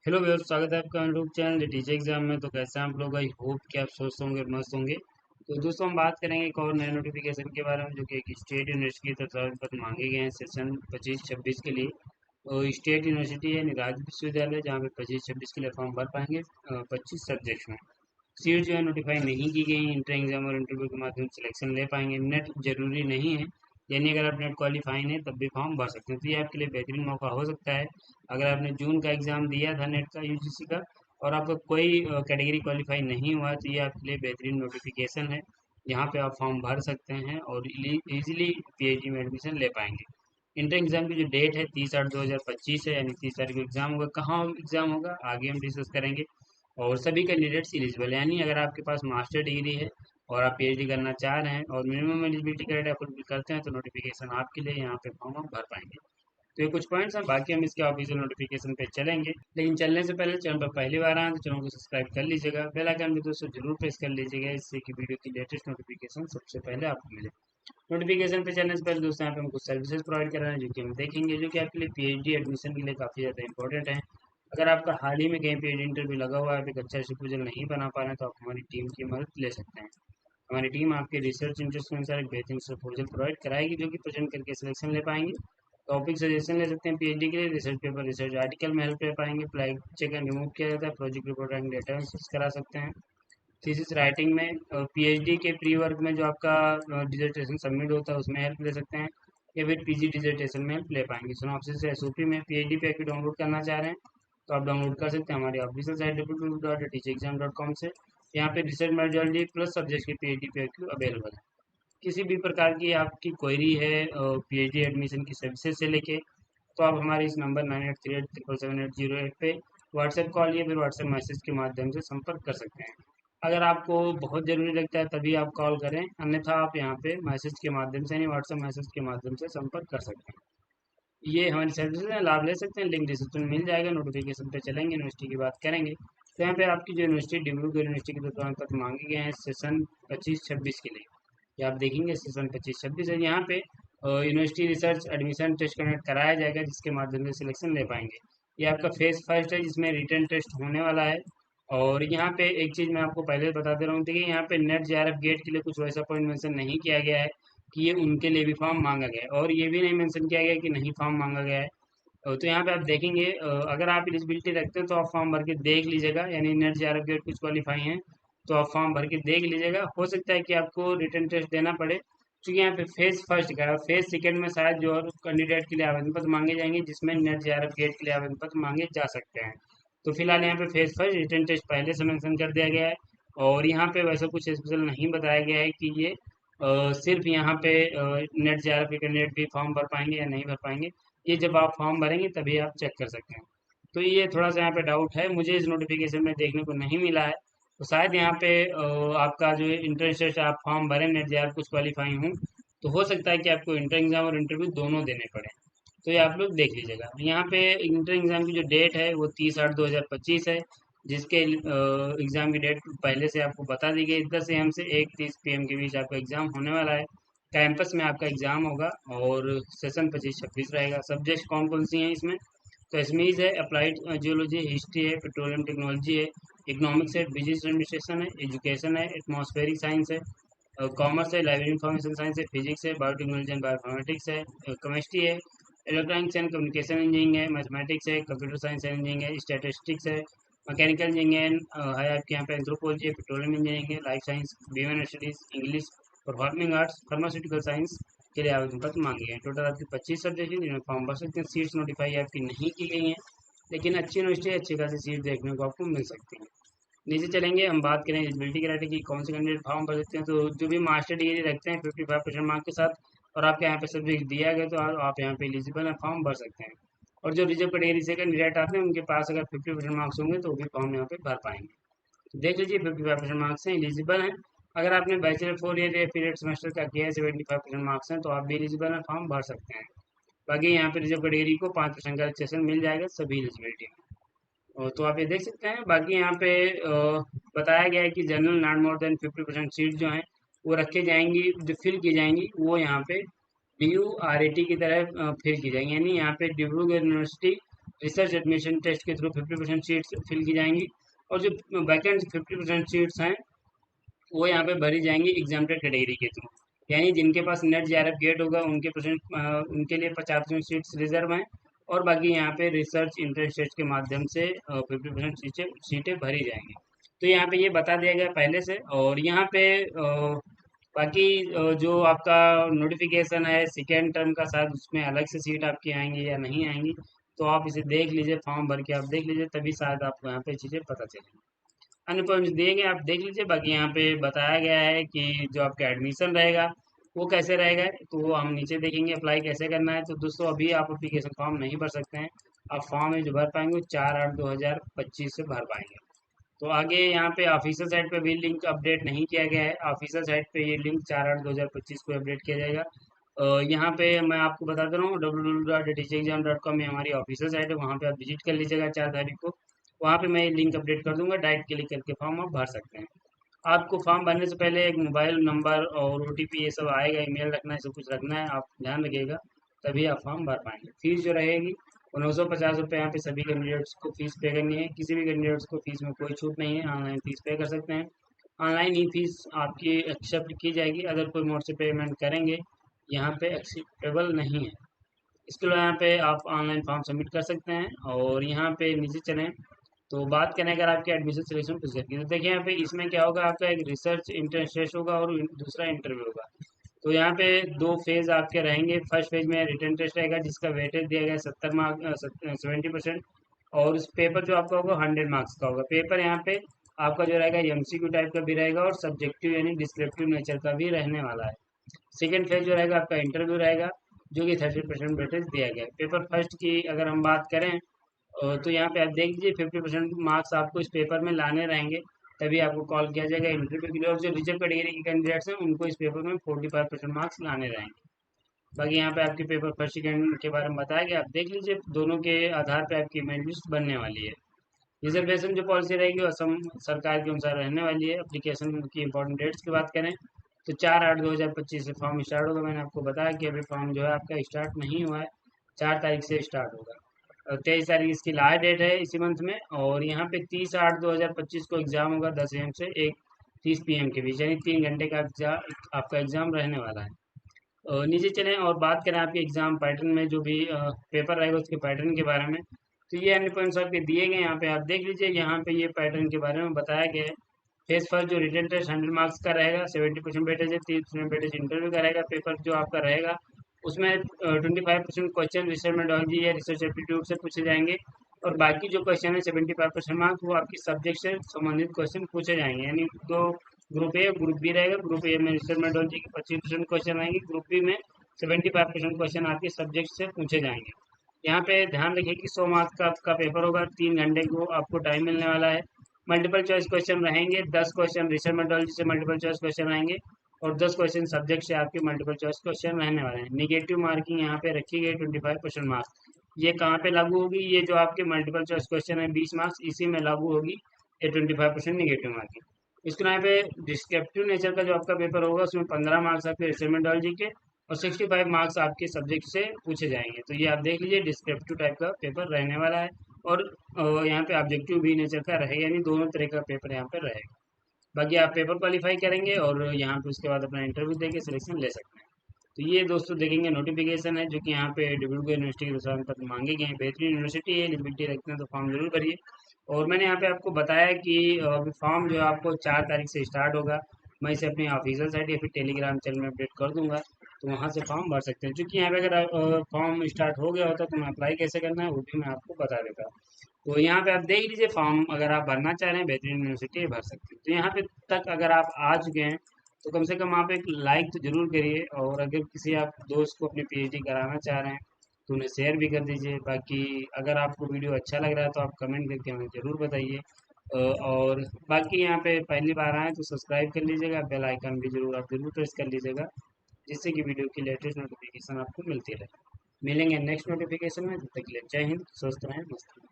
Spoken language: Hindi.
हेलो व्यूअर्स, स्वागत है आपका यूट्यूब चैनल टीचर एग्जाम में। तो कैसे हैं आप लोग? आई होप कि आप स्वस्थ होंगे, मस्त होंगे। तो दोस्तों, हम बात करेंगे एक और नए नोटिफिकेशन के बारे में जो कि एक स्टेट यूनिवर्सिटी की तरफ पर मांगे गए हैं सेशन 25-26 के लिए। तो स्टेट यूनिवर्सिटी है राज्य विश्वविद्यालय, जहाँ पे 25-26 के लिए फॉर्म भर पाएंगे 25 सब्जेक्ट्स में। सीट जो है नोटिफाई नहीं की गई, इंटर एग्जाम और इंटरव्यू के माध्यम से सिलेक्शन ले पाएंगे। नेट जरूरी नहीं है, यानी अगर आप नेट क्वालिफाइंग है तब भी फॉर्म भर सकते हैं। तो ये आपके लिए बेहतरीन मौका हो सकता है। अगर आपने जून का एग्ज़ाम दिया था नेट का, यूजीसी का, और आपका कोई कैटेगरी क्वालिफाई नहीं हुआ, तो ये आपके लिए बेहतरीन नोटिफिकेशन है। यहाँ पे आप फॉर्म भर सकते हैं और इजीली पीएचडी में एडमिशन ले पाएंगे। इंटर एग्ज़ाम की जो डेट है 30/8/2025 है, यानी 30 तारीख को एग्ज़ाम होगा। कहाँ एग्ज़ाम होगा आगे हम डिस्कस करेंगे। और सभी कैंडिडेट्स एलिजिबल है, यानी अगर आपके पास मास्टर डिग्री है और आप पीएचडी करना चाह रहे हैं और मिनिमम एलिजिबिलिटी क्राइटेरिया फुलफिल करते हैं, तो नोटिफिकेशन आपके लिए यहाँ पे फॉर्म आप भर पाएंगे। तो ये कुछ पॉइंट्स हैं, बाकी हम इसके ऑफिशियल नोटिफिकेशन पे चलेंगे। लेकिन चलने से पहले चैनल पर पहली बार आए तो चैनल को सब्सक्राइब कर लीजिएगा, बेल आइकन भी दोस्तों जरूर प्रेस कर लीजिएगा, इससे कि वीडियो की लेटेस्ट नोटिफिकेशन सबसे पहले आपको मिले। नोटिफिकेशन पे चलने से पहले दोस्तों, यहाँ पे हम कुछ सर्विसेज प्रोवाइड कर रहे हैं जो कि हम देखेंगे, जो कि आपके लिए पीएचडी एडमिशन के लिए काफ़ी ज़्यादा इंपॉर्टेंट है। अगर आपका हाल ही में कहीं पीएचडी इंटरव्यू लगा हुआ है, आप एक अच्छा प्रपोजल नहीं बना पा रहे हैं, तो आप हमारी टीम की मदद ले सकते हैं। हमारी टीम आपके रिसर्च इंटरेस्ट के अनुसार एक बेहतरीन प्रपोजल प्रोवाइड कराएगी, जो कि प्रेजेंट करके सिलेक्शन ले पाएंगे। टॉपिक सजेशन ले सकते हैं पीएचडी के लिए, रिसर्च पेपर, रिसर्च आर्टिकल में हेल्प ले पाएंगे, फ्लैग चेक एंड रिमूव किया जाता है, project report and data analysis करा सकते हैं। थीसिस राइटिंग में पीएचडी के प्री वर्क में जो आपका डिसर्टेशन सबमिट होता है उसमें हेल्प ले सकते हैं, या फिर पीजी डिसर्टेशन में हेल्प ले पाएंगे। सिनॉप्सिस एसओपी में पीएचडी पे डाउनलोड करना चाह रहे हैं तो आप डाउनलोड कर सकते हैं हमारी ऑफिशियल साइट www.teachexam.com से। यहाँ पे रिसर्च मेथोडोलॉजी प्लस सब्जेक्ट की पीएचडी पे अवेलेबल है। किसी भी प्रकार की आपकी क्वेरी है पीएचडी एडमिशन की सर्विसेज से लेके, तो आप हमारे इस नंबर 9838777808 पे व्हाट्सएप कॉल या फिर व्हाट्सएप मैसेज के माध्यम से संपर्क कर सकते हैं। अगर आपको बहुत ज़रूरी लगता है तभी आप कॉल करें, अन्यथा आप यहाँ पे मैसेज के माध्यम से, यानी व्हाट्सएप मैसेज के माध्यम से संपर्क कर सकते हैं। ये हमारी सर्विसेज है, लाभ ले सकते हैं, लिंक डिस्क्रिप्शन में मिल जाएगा। नोटिफिकेशन पे चलेंगे, यूनिवर्सिटी की बात करेंगे। तो यहाँ पे आपकी जो यूनिवर्सिटी डिब्रूगढ़ यूनिवर्सिटी के दौरान तक मांगे गए हैं सेशन 25-26 के लिए, ये आप देखेंगे सेशन 25-26 है। यहाँ पे university research admission test conduct कराया जाएगा, जिसके माध्यम से सिलेक्शन ले पाएंगे। ये आपका फेज फर्स्ट है, जिसमें रिटर्न टेस्ट होने वाला है। और यहाँ पे एक चीज़ मैं आपको पहले बता दे रहा हूँ, देखिए यहाँ पे नेट जेआरएफ गेट के लिए कुछ वैसा पॉइंट मेंशन नहीं किया गया है कि ये उनके लिए भी फॉर्म मांगा गया है, और ये भी नहीं मेंशन किया गया है कि नहीं फॉर्म मांगा गया है। तो यहाँ पे आप देखेंगे, अगर आप एलिजिबिलिटी रखते हैं तो आप फॉर्म भर के देख लीजिएगा, यानी नेट जेआरएफ गेट कुछ क्वालिफाई हैं तो आप फॉर्म भर के देख लीजिएगा। हो सकता है कि आपको रिटर्न टेस्ट देना पड़े, क्योंकि यहाँ पे फेज फर्स्ट का है, और फेज सेकेंड में शायद जो और कैंडिडेट के लिए आवेदन पत्र मांगे जाएंगे, जिसमें नेट जेआरएफ गेट के लिए आवेदन पत्र मांगे जा सकते हैं। तो फिलहाल यहाँ पे फेज फर्स्ट रिटर्न टेस्ट पहले से मेंशन कर दिया गया है, और यहाँ पे वैसा कुछ स्पेशल नहीं बताया गया है कि ये सिर्फ यहाँ पे नेट जेआरएफ के कैंडिडेट भी फॉर्म भर पाएंगे या नहीं भर पाएंगे। ये जब आप फॉर्म भरेंगे तभी आप चेक कर सकते हैं। तो ये थोड़ा सा यहाँ पे डाउट है, मुझे इस नोटिफिकेशन में देखने को नहीं मिला है। तो शायद यहाँ पे आपका जो इंटरेस्ट है, आप फॉर्म भरें नेट जे कुछ क्वालिफाई हूँ, तो हो सकता है कि आपको इंटर एग्जाम और इंटरव्यू दोनों देने पड़े। तो ये आप लोग देख लीजिएगा। यहाँ पे इंटर एग्जाम की जो डेट है वो 30/8/2025 है, जिसके एग्ज़ाम की डेट पहले से आपको बता दी गई। 10 AM से 1:30 PM के बीच आपका एग्ज़ाम होने वाला है। कैंपस में आपका एग्ज़ाम होगा, और सेशन 25-26 रहेगा। सब्जेक्ट कौन कौन सी हैं इसमें? तो एसमीज है, अप्लाइड जियोलॉजी, हिस्ट्री है, पेट्रोलियम टेक्नोलॉजी है, इकोनॉमिक्स है, बिजनेस एडमिनिस्ट्रेशन है, एजुकेशन है, एटमॉस्फेरिक साइंस है, कॉमर्स है, लाइब्रेरी इंफॉर्मेशन साइंस है, फिजिक्स है, बायोटेक्नोलॉजी एंड बायोइन्फॉर्मेटिक्स है, केमिस्ट्री है, इलेक्ट्रॉनिक्स एंड कम्युनिकेशन इंजीनियरिंग है, मैथमेटिक्स है, कंप्यूटर साइंस एंड इंजीनियरिंग है, स्टैटिस्टिक्स है, मैकेनिकल इंजीनियरिंग है आपके यहाँ पे, एंथ्रोपोलॉजी है, पेट्रोलियम इंजीनियरिंग है, life science, human studies, English, performing arts, pharmaceutical science के लिए आवेदन पत्र मांगे हैं। टोटल आपकी 25 सब्जेक्ट हैं जिनमें फॉर्म भर सकते हैं। सीट्स नोटिफाई आपकी नहीं की गई हैं, लेकिन अच्छी यूनिवर्सिटी अच्छी खासी सीट देखने को आपको मिल सकती है। नीचे चलेंगे, हम बात करें एलिजिबिलिटी क्राइटेरिया की, कौन से कैंडिडेट फॉर्म भर सकते हैं। तो जो भी मास्टर डिग्री रखते हैं 55% मार्क के साथ, और आपके यहाँ पे सब्जेक्ट दिया गया, तो आप यहाँ पे एलिजिबल हैं, फॉर्म भर सकते हैं। और जो रिजर्व कैटेगरी से कैंडिडेट आते हैं, उनके पास अगर 50% मार्क्स होंगे तो वो भी फॉर्म यहाँ पे भर पाएंगे। तो देख लीजिए, 55% मार्क्स हैं, एलिजिबल हैं। अगर आपने बैचलर 4 ईयर या पीरियड सेमेस्टर का किया है, 75% मार्क्स हैं, तो आप भी एलिजिबल हैं, फॉर्म भर सकते हैं। बाकी यहाँ पे रिजर्व कैटेगरी को 5% का रिलैक्सेशन मिल जाएगा सभी एलिजिबिलिटी में। तो आप ये देख सकते हैं। बाकी यहाँ पे बताया गया है कि general not more than 50% seat जो हैं वो रखे जाएंगी, जो फिल की जाएंगी वो यहाँ पे DURAT की तरह फिल की जाएंगी, यानी यहाँ पे Dibrugarh university research admission test के थ्रू 50% सीट्स फिल की जाएंगी, और जो वैकेंट 50% सीट्स हैं वो यहाँ पे भरी जाएंगी एग्जाम्प्टेड कैटेगरी के थ्रू। यानी जिनके पास नेट जेआरएफ गेट होगा उनके लिए 50% सीट्स रिजर्व हैं, और बाकी यहाँ पे रिसर्च इंट्रेंस टेस्ट के माध्यम से 50% सीटें भरी जाएंगी। तो यहाँ पे ये बता दिया गया पहले से। और यहाँ पे बाकी जो आपका नोटिफिकेशन है सेकेंड टर्म का, शायद उसमें अलग से सीट आपकी आएंगी या नहीं आएंगी, तो आप इसे देख लीजिए, फॉर्म भर के आप देख लीजिए, तभी शायद आपको यहाँ पे चीज़ें पता चलेंगी। अन्य पॉइंट्स दिए गए आप देख लीजिए। बाकी यहाँ पे बताया गया है कि जो आपका एडमिशन रहेगा वो कैसे रहेगा, तो वो हम नीचे देखेंगे अप्लाई कैसे करना है। तो दोस्तों अभी आप एप्लीकेशन फॉर्म नहीं भर सकते हैं, आप फॉर्म है जो भर पाएंगे 4/8/2025 से भर पाएंगे। तो आगे यहाँ पे ऑफिशियल साइट पे भी लिंक अपडेट नहीं किया गया है, ऑफिशियल साइट पे ये लिंक 4/8/2025 को अपडेट किया जाएगा। यहाँ पे मैं आपको बता दे रहा हूँ www.teachexam.com में हमारी ऑफिशियल साइट है, वहाँ पे आप विजिट कर लीजिएगा 4 तारीख को। वहाँ पे मैं लिंक अपडेट कर दूंगा, डायरेक्ट क्लिक करके फॉर्म आप भर सकते हैं। आपको फॉर्म भरने से पहले एक मोबाइल नंबर और ओटीपी ये सब आएगा, ईमेल रखना है, सब कुछ रखना है, आप ध्यान रखिएगा, तभी आप फॉर्म भर पाएंगे। फीस जो रहेगी वो 950 रुपये यहाँ पे सभी कैंडिडेट्स को फीस पे करनी है। किसी भी कैंडिडेट्स को फीस में कोई छूट नहीं है, ऑनलाइन फीस पे कर सकते हैं। ऑनलाइन ही फीस आपकी एक्सेप्ट की जाएगी, अगर कोई मोड से पेमेंट करेंगे यहाँ पे एक्सेप्टेबल नहीं है। इसके अलावा यहाँ पे आप ऑनलाइन फॉर्म सबमिट कर सकते हैं। और यहाँ पे नीचे चलें तो बात करें अगर आपके एडमिशन सिलेक्शन प्रोसेस की, तो देखिए यहाँ पे इसमें क्या होगा, आपका एक रिसर्च इंटरेंस टेस्ट होगा और दूसरा इंटरव्यू होगा। तो यहाँ पे 2 फेज आपके रहेंगे। फर्स्ट फेज में रिटन टेस्ट रहेगा जिसका वेटेज दिया गया है 70 मार्क 70%, और उस पेपर जो आपका होगा 100 मार्क्स का होगा। पेपर यहाँ पे आपका जो रहेगा एमसीक्यू टाइप का भी रहेगा और सब्जेक्टिव यानी डिस्क्रिप्टिव नेचर का भी रहने वाला है। सेकेंड फेज जो रहेगा आपका इंटरव्यू रहेगा, जो कि 30% वेटेज दिया गया है। पेपर फर्स्ट की अगर हम बात करें तो यहाँ पे आप देख लीजिए 50% मार्क्स आपको इस पेपर में लाने रहेंगे, तभी आपको कॉल किया जाएगा इंटरव्यू के लिए। और जो रिजर्व कैटेगरी के कैंडिडेट्स हैं उनको इस पेपर में 45% मार्क्स लाने रहेंगे। बाकी यहाँ पे आपके पेपर फर्स्ट सेकेंड के बारे में बताया गया, आप देख लीजिए, दोनों के आधार पे आपकी मेरिट लिस्ट बनने वाली है। रिजर्वेशन जो पॉलिसी रहेगी वो असम सरकार के अनुसार रहने वाली है। एप्लीकेशन की इंपॉर्टेंट डेट्स की बात करें तो 4/8/2025 से फॉर्म स्टार्ट होगा। मैंने आपको बताया कि अभी फॉर्म जो है आपका स्टार्ट नहीं हुआ है, 4 तारीख से स्टार्ट होगा। 23 तारीख इसकी लास्ट डेट है इसी मंथ में। और यहाँ पे 30/8/2025 को एग्ज़ाम होगा 10 AM से 1:30 PM के बीच, यानी 3 घंटे का आपका एग्ज़ाम रहने वाला है। नीचे चलें और बात करें आपके एग्ज़ाम पैटर्न में, जो भी पेपर रहेगा उसके पैटर्न के बारे में। तो ये अन्य पॉइंट्स आपके दिए गए, यहाँ पे आप देख लीजिए, यहाँ पे ये पैटर्न के बारे में बताया गया है। फेज फर्स्ट जो रिटन टेस्ट 100 मार्क्स का रहेगा, 70% वेटेज है, 30% वेटेज इंटरव्यू का रहेगा। पेपर जो आपका रहेगा उसमें 25% क्वेश्चन रिसर्च मेथोडोलॉजी या रिसर्च एप्टीट्यूड से पूछे जाएंगे, और बाकी जो क्वेश्चन है 75% मार्क्स वो आपकी सब्जेक्ट से संबंधित क्वेश्चन पूछे जाएंगे। यानी दो ग्रुप ए ग्रुप बी रहेगा। ग्रुप ए में रिसर्च मेथोडोलॉजी के 25% क्वेश्चन आएंगे, ग्रुप बी में 75% क्वेश्चन आपके सब्जेक्ट से पूछे जाएंगे। यहाँ पे ध्यान रखिए कि 100 मार्क्स का आपका पेपर होगा, 3 घंटे को आपको टाइम मिलने वाला है। मल्टीपल चॉइस क्वेश्चन रहेंगे, 10 क्वेश्चन रिसर्च मेथोडोलॉजी से मल्टीपल चॉइस क्वेश्चन आएंगे, और 10 क्वेश्चन सब्जेक्ट से आपके मल्टीपल चॉइस क्वेश्चन रहने वाले हैं। निगेटिव मार्किंग यहाँ पे रखी गई 25% मार्क्स। ये कहाँ पे लागू होगी, ये जो आपके मल्टीपल चॉइस क्वेश्चन है 20 मार्क्स, इसी में लागू होगी ये 25% निगेटिव मार्किंग। इसके यहाँ पे डिस्क्रिप्टिव नेचर का जो आपका पेपर होगा उसमें 15 मार्क्स आपके रिसर्च मेथोडोलॉजी के और 65 मार्क्स आपके सब्जेक्ट से पूछे जाएंगे। तो ये आप देख लीजिए डिस्क्रिप्टिव टाइप का पेपर रहने वाला है। और यहाँ पे ऑब्जेक्टिव भी नेचर का रहेगा, यानी दोनों तरह का पेपर यहाँ पे रहेगा। बाकी आप पेपर क्वालिफाई करेंगे और यहाँ पे उसके बाद अपना इंटरव्यू देके सिलेक्शन ले सकते हैं। तो ये दोस्तों देखेंगे नोटिफिकेशन है जो कि यहाँ पे डिब्रूगढ़ यूनिवर्सिटी के प्रसारण पत्र मांगे गए हैं। बेहतरीन यूनिवर्सिटी है, एलिजिबिलिटी रखते हैं तो फॉर्म जरूर भरिए। और मैंने यहाँ पे आपको बताया कि अभी फॉर्म जो है आपको 4 तारीख से स्टार्ट होगा। मैं इसे अपनी ऑफिशियल साइट या फिर टेलीग्राम चैनल में अपडेट कर दूंगा, तो वहाँ से फॉर्म भर सकते हैं। क्योंकि यहाँ पे अगर फॉर्म स्टार्ट हो गया होता तो मैं अप्लाई कैसे करना है वो भी मैं आपको बता देता। तो यहाँ पे आप देख लीजिए, फॉर्म अगर आप भरना चाह रहे हैं बेहतरीन यूनिवर्सिटी भर सकते हैं। तो यहाँ पे तक अगर आप आ चुके हैं तो कम से कम आप एक लाइक तो जरूर करिए, और अगर किसी आप दोस्त को अपनी पीएचडी कराना चाह रहे हैं तो उन्हें शेयर भी कर दीजिए। बाकी अगर आपको वीडियो अच्छा लग रहा है तो आप कमेंट करके हमें ज़रूर बताइए। और बाकी यहाँ पे पहली बार आए तो सब्सक्राइब कर लीजिएगा, बेल आइकन भी जरूर प्रेस कर लीजिएगा, जिससे कि वीडियो की लेटेस्ट नोटिफिकेशन आपको मिलती रहे। मिलेंगे नेक्स्ट नोटिफिकेशन में, तब तक के लिए जय हिंद, स्वस्थ रहें, मस्त रहें।